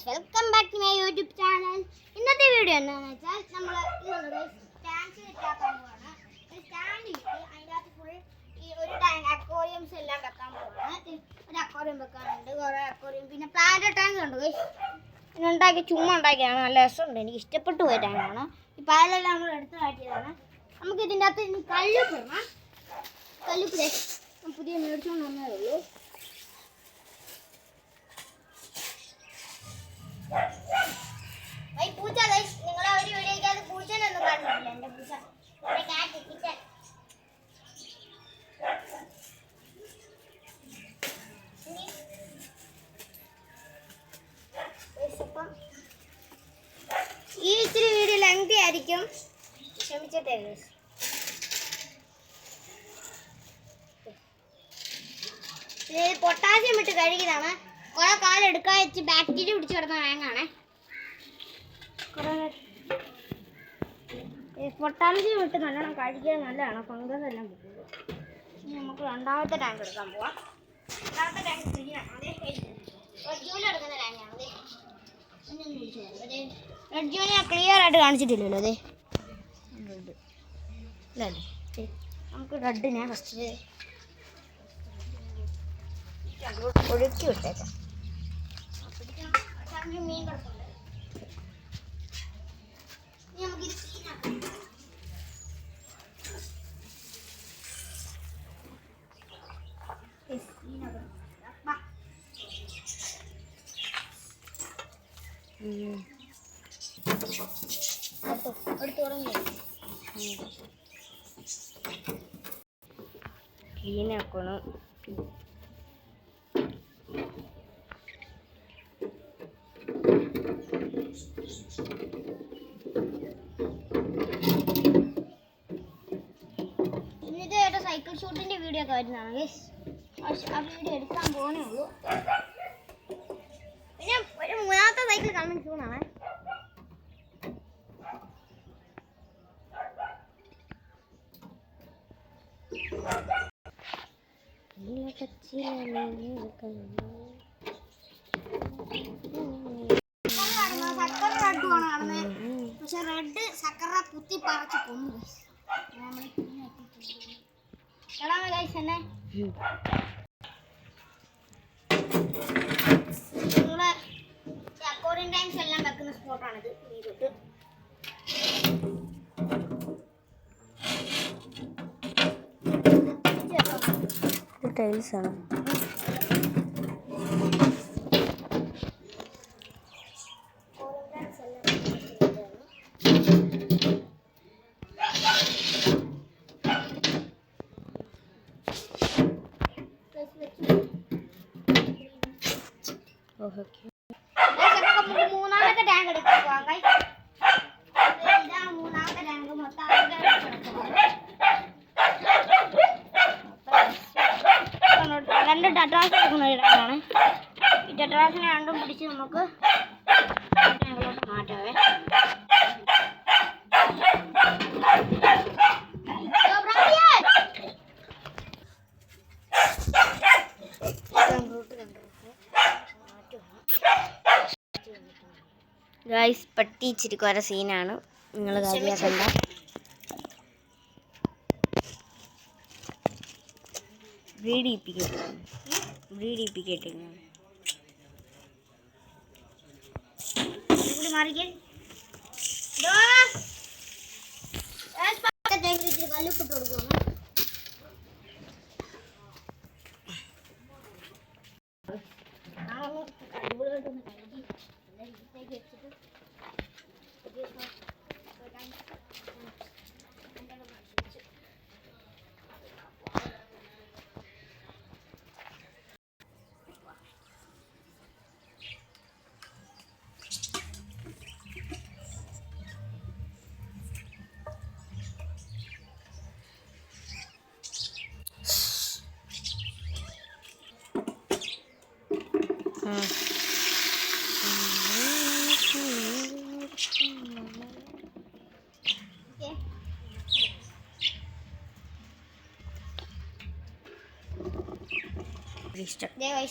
Welcome back to my YouTube channel. ഇന്നത്തെ video എന്താണെന്ന് വെച്ചാൽ നമ്മൾ സ്റ്റാൻഡ് വെക്കാൻ പോവാണ്. ഒരു സ്റ്റാൻഡ് ഇട്ട് അതിനകത്ത് ഫുൾ ഈ ഒരു ടാങ്ക് അക്വേറിയംസ് എല്ലാം വെക്കാൻ പോവാണ്. ഒരു അക്വേറിയം വെക്കാനുണ്ട്, കുറേ അക്വേറിയം, പിന്നെ പ്ലാന്റ് ടാങ്ക് ഉണ്ട്. ഉണ്ടാക്കി ചുമ്മാ ഉണ്ടാക്കിയതാണ്, നല്ല രസമുണ്ട്, എനിക്ക് ഇഷ്ടപ്പെട്ടു പോയ ടാങ്കാണ്. ഈ പാലെല്ലാം നമ്മൾ എടുത്ത് മാറ്റിയതാണ്. നമുക്ക് ഇതിൻ്റെ അകത്ത് ഇനി കല്ലുപ്പിടണം. കല്ലുപ്പിടേ പുതിയ മേടിച്ചുകൊണ്ട് വന്നതേ ഉള്ളൂ. പൂച്ച നിങ്ങളെ ഒരു വീഡിയോക്കകത്ത് പൂച്ചനൊന്നും കാണിച്ചിട്ടില്ല. എൻ്റെ പൂച്ച ഈ ഇച്ചിരി വീഡിയോ ലെങ്തി ആയിരിക്കും, ക്ഷമിച്ചിട്ടേ. ഇത് പൊട്ടാസ്യം ഇട്ട് കഴുകിയതാണ്. കുറെ കാലം എടുക്കാൻ വെച്ച് ബാക്ടീരിയ പിടിച്ച് കിടന്ന ടാങ്കാണ്. പൊട്ടാസ്യം ഇട്ട് നല്ലോണം കഴുകിയാൽ നല്ലതാണ്, ഫംഗസ് എല്ലാം പോകും. ഇനി നമുക്ക് രണ്ടാമത്തെ ടാങ്ക് എടുക്കാൻ പോവാം. രണ്ടാമത്തെ ടാങ്ക് ക്ലീനാണ്. റെഡ് ജൂലി എടുക്കുന്ന ടാങ്കാണ്. റെഡ് ജൂലി ക്ലിയർ ആയിട്ട് കാണിച്ചിട്ടില്ലല്ലോ. അതെ റെഡ് അല്ലേ, നമുക്ക് റെഡിനെ ഫസ്റ്റ് ഒഴുക്കി വിട്ടേക്കാം. മീൻ കിടപ്പുണ്ട്. ഇനി നമുക്ക് ഇത് ക്ലീനാക്കാം. എടുത്ത് തുടങ്ങി ക്ലീനാക്കണം. ഇന്നിത് സൈക്കിൾ ഷൂട്ടിൻ്റെ വീഡിയോ ഒക്കെ വരുന്നതാണ്. ആ വീഡിയോ എടുക്കാൻ പോകുന്നേ ഉള്ളൂ. പിന്നെ ഒരു മൂന്നാമത്തെ സൈക്കിൾ കമ്മിങ് സൂണാണ്. സക്കറ റെഡുമാണ് കാണുന്നത്, പക്ഷെ റെഡ് സക്കറ കുത്തി പറിച്ച് കൊന്നു. എന്നെ നിങ്ങളെ അക്വേറിയം ടാങ്ക്സ് എല്ലാം വെക്കുന്ന സ്പോട്ടാണിത്. ടൈൽസ് ആണ്. മൂന്നാമത്തെ ടാങ്ക് എടുക്കാൻ പോവാം. ഇതാണ് മൂന്നാമത്തെ ടാങ്ക്. മൊത്തം രണ്ട് ടെട്രാസ് എടുക്കുന്ന ഇടാനാണ്. ഈ ടെട്രാസിനെ രണ്ടും പിടിച്ച് നമുക്ക് ടാങ്കിലോട്ട് മാറ്റാവേ. ഗൈസ് പട്ടി ഇച്ചിരി കുറെ സീനാണ്, നിങ്ങൾ കാര്യമാക്കണ്ട. ബ്രീഡിപ്പിക്കട്ടെ മാറിക്കേ. കല്ലുപ്പിട്ട് കൊടുക്കണം.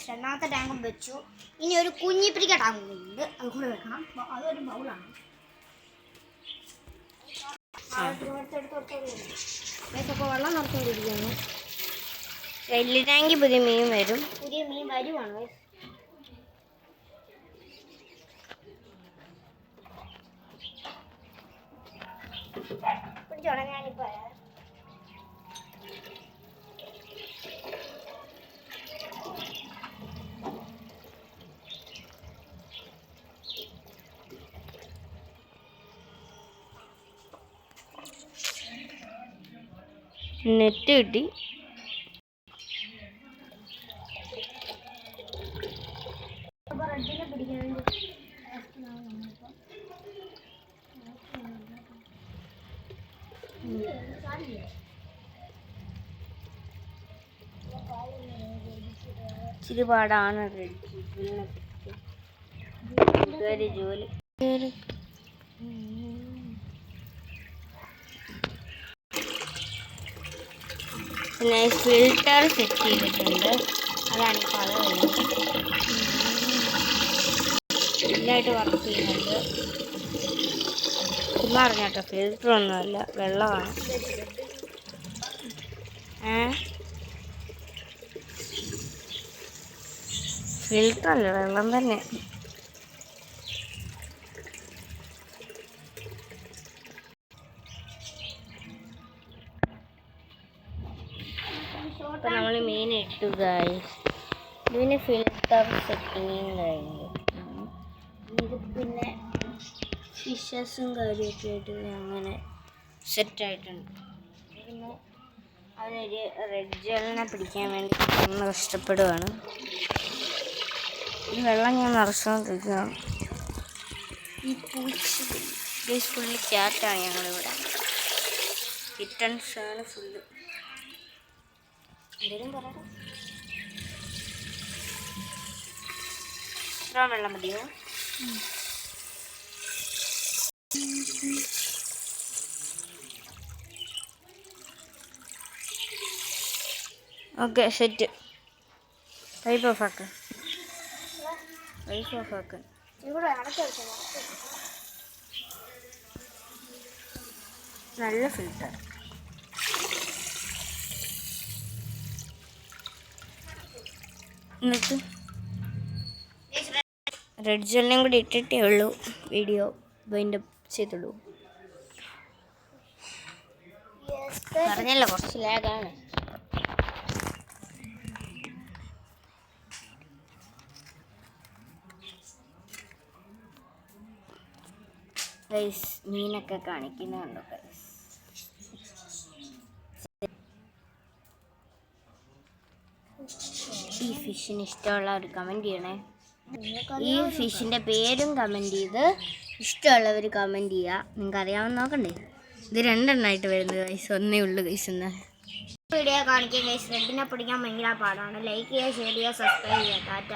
രണ്ടാമത്തെ ടാങ്കും വെച്ചു. ഇനി ഒരു കുഞ്ഞിപ്പിടിക്ക ടാങ്കുണ്ട്, അത് കൂടെ വെക്കണം. അതൊരു ബൗളാണ്. അപ്പോൾ വെള്ളം നിറച്ചുകൊണ്ടിരിക്കുകയാണ്. വലിയ ടാങ്കിൽ പുതിയ മീൻ വരും. പുതിയ മീൻ വരുവാണ്. പിടിച്ചോളാം, ഞാനിപ്പോൾ നെറ്റ് കിട്ടി. റെഡിനെ പിടിക്കാൻ ഇച്ചിരി പാടാണ് ഇതുവരെ ജോലി. പിന്നെ ഫിൽറ്റർ സെറ്റ് ചെയ്തിട്ടുണ്ട്. അതാണ് ഈ കളർ നല്ലതായിട്ട് വർക്ക് ചെയ്യുന്നുണ്ട്. ചുമ്മാ അറിഞ്ഞാട്ടോ, ഫിൽറ്റർ ഒന്നുമല്ല, വെള്ളമാണ്. ഫിൽറ്റർ അല്ല, വെള്ളം തന്നെ. ഇപ്പം നമ്മൾ മീൻ ഇട്ടു ഗൈസ്. ഇതിന് ഫിൽറ്റർ സെറ്റിങ്ങും കഴിഞ്ഞു. ഇത് പിന്നെ ഫിഷസും കാര്യമൊക്കെ ആയിട്ട് അങ്ങനെ സെറ്റായിട്ടുണ്ട്. പിന്നെ അതിനൊരു റെഡ് ജെല്ലിനെ പിടിക്കാൻ വേണ്ടി ഒന്ന് കഷ്ടപ്പെടുകയാണ്. ഈ വെള്ളം ഞാൻ നിറച്ചുകൊണ്ടിരിക്കുകയാണ്. ഈ പൂച്ച ഫുള്ള് ക്യാറ്റാണ് ഞങ്ങളിവിടെ. കിറ്റൺസാണ് ഫുള്ള്. എന്തെങ്കിലും പറയട്ടെ. ഇത്ര വെള്ളം മതിയോ? Okay, set. പൈപ്പ് ഓഫ് ആക്കാൻ. ഇവിടെ അടച്ചു വെച്ചാൽ നല്ല ഫിൽറ്റർ. എന്നിട്ട് റെഡ് ജെല്ലിനും കൂടി ഇട്ടിട്ടേ ഉള്ളൂ വീഡിയോ വൈൻഡ് അപ്പ് ചെയ്തുള്ളൂ. പറഞ്ഞല്ലോ കുറച്ച് ലാഗാണ്. ഗൈസ് മീനൊക്കെ കാണിക്കുന്നുണ്ടോ ഗൈസ്? ഈ ഫിഷിന് ഇഷ്ടമുള്ള ഒരു കമൻറ്റ് ചെയ്യണേ. ഈ ഫിഷിൻ്റെ പേരും കമൻറ്റ് ചെയ്ത് ഇഷ്ടമുള്ളവർ കമൻറ്റ് ചെയ്യുക. നിങ്ങൾക്ക് അറിയാമെന്ന് നോക്കണ്ടേ? ഇത് രണ്ടെണ്ണമായിട്ട് വരുന്നത് ഗൈസ്, ഒന്നേ ഉള്ളൂ ഗൈസ്. എന്നാൽ വീഡിയോ കാണിക്കാൻ ഗൈസ്. റെഡിനെ പിടിക്കാൻ ഭയങ്കര പാടാണ്. ലൈക്ക് ചെയ്യുക, ഷെയർ ചെയ്യുക, സബ്സ്ക്രൈബ് ചെയ്യുക. ടാറ്റ.